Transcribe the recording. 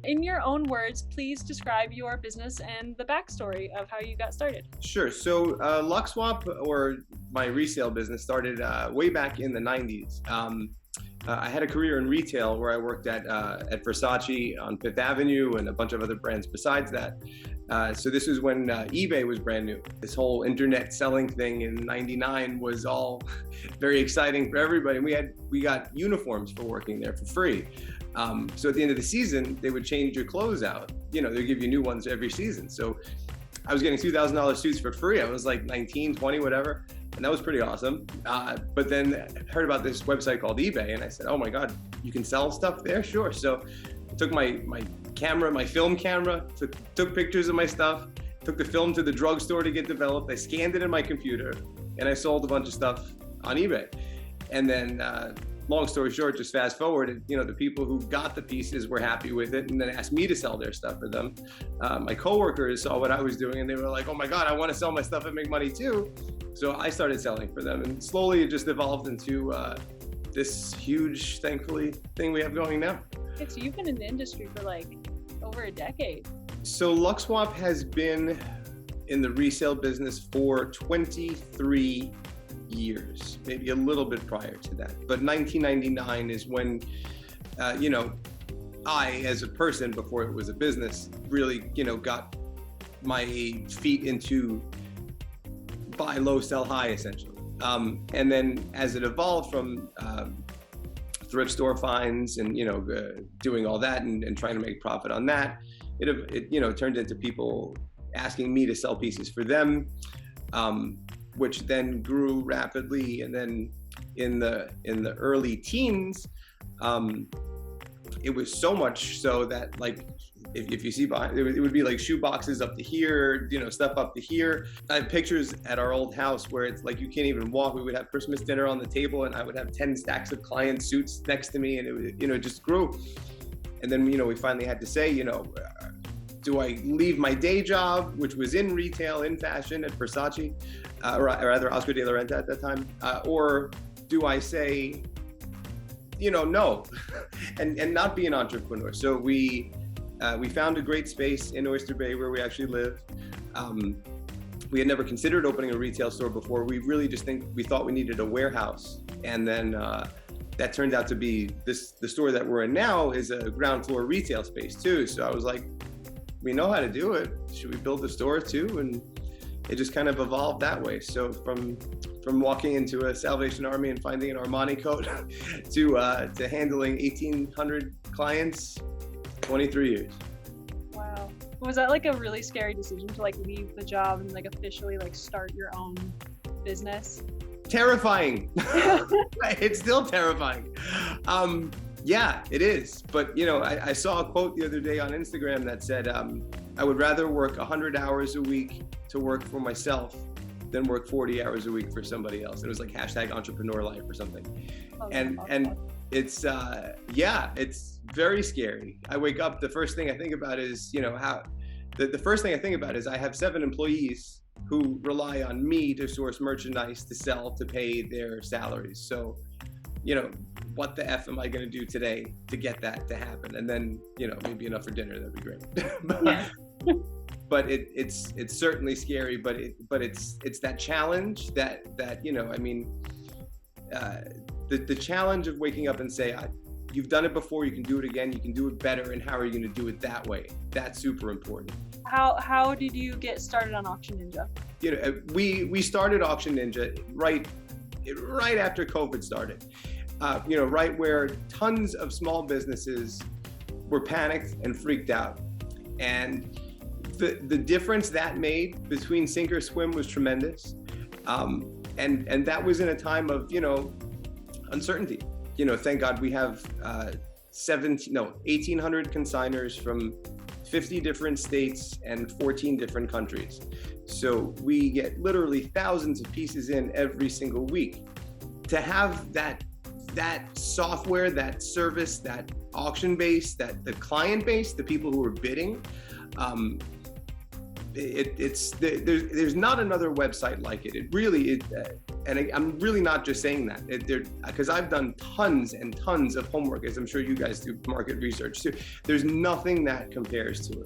In your own words, please describe your business and the backstory of how you got started. Sure. So LuxeSwap, or my resale business, started way back in the 90s. I had a career in retail where I worked at Versace on Fifth Avenue and a bunch of other brands besides that. So this was when eBay was brand new. This whole internet selling thing in '99 was all very exciting for everybody. And we got uniforms for working there for free. So at the end of the season, they would change your clothes out. You know, they'd give you new ones every season. So I was getting $2,000 suits for free. I was like 19, 20, whatever. And that was pretty awesome. But then I heard about this website called eBay, and I said, oh my God, you can sell stuff there? Sure. So I took my camera, my film camera, took pictures of my stuff, took the film to the drugstore to get developed. I scanned it in my computer, and I sold a bunch of stuff on eBay. And then, long story short, just fast forward, you know, the people who got the pieces were happy with it and then asked me to sell their stuff for them. My coworkers saw what I was doing and they were like, oh my God, I want to sell my stuff and make money too. So I started selling for them, and slowly it just evolved into this huge, thankfully, thing we have going now. Okay, so you've been in the industry for like over a decade. So LuxeSwap has been in the resale business for 23 years, maybe a little bit prior to that. But 1999 is when, you know, I, as a person before it was a business, really, you know, got my feet into buy low, sell high, essentially. And then as it evolved from thrift store finds and, you know, doing all that and trying to make profit on that, it you know, turned into people asking me to sell pieces for them, which then grew rapidly. And then in the early teens, it was so much so that, like, if you see behind, it would be like shoe boxes up to here, you know, stuff up to here. I have pictures at our old house where it's like you can't even walk. We would have Christmas dinner on the table and I would have 10 stacks of client suits next to me, and it would, you know, just grew. And then, you know, we finally had to say, you know, do I leave my day job, which was in retail, in fashion at Versace, or rather Oscar de la Renta at that time, or do I say, you know, no, and not be an entrepreneur? So we found a great space in Oyster Bay where we actually live. We had never considered opening a retail store before. We really just we thought we needed a warehouse. And then that turned out to be the store that we're in now is a ground floor retail space too. So I was like, we know how to do it. Should we build the store too? And it just kind of evolved that way. So from walking into a Salvation Army and finding an Armani coat to handling 1,800 clients, 23 years. Wow. Was that like a really scary decision to like leave the job and like officially like start your own business? Terrifying. It's still terrifying. Yeah, it is. But, you know, I saw a quote the other day on Instagram that said, I would rather work 100 hours a week to work for myself than work 40 hours a week for somebody else. It was like #entrepreneur life or something. Oh, And it's, yeah, it's very scary. I wake up, the first thing I think about is, you know, the first thing I think about is I have 7 employees who rely on me to source merchandise, to sell, to pay their salaries. So, you know, what the F am I going to do today to get that to happen? And then, you know, maybe enough for dinner, that'd be great. But it's certainly scary, but it's that challenge that, you know, I mean, the challenge of waking up and say, you've done it before, you can do it again, you can do it better, and how are you going to do it that way? That's super important. How did you get started on AuctionNinja? You know, we started AuctionNinja right after COVID started. You know, right where tons of small businesses were panicked and freaked out. And the difference that made between sink or swim was tremendous. And that was in a time of, you know, uncertainty. You know, thank God we have 1,800 consigners from 50 different states and 14 different countries. So we get literally thousands of pieces in every single week. To have that software, that service, that auction base, that the client base, the people who are bidding, there's not another website like it. It really, I'm really not just saying that, because I've done tons and tons of homework, as I'm sure you guys do market research too. There's nothing that compares to it.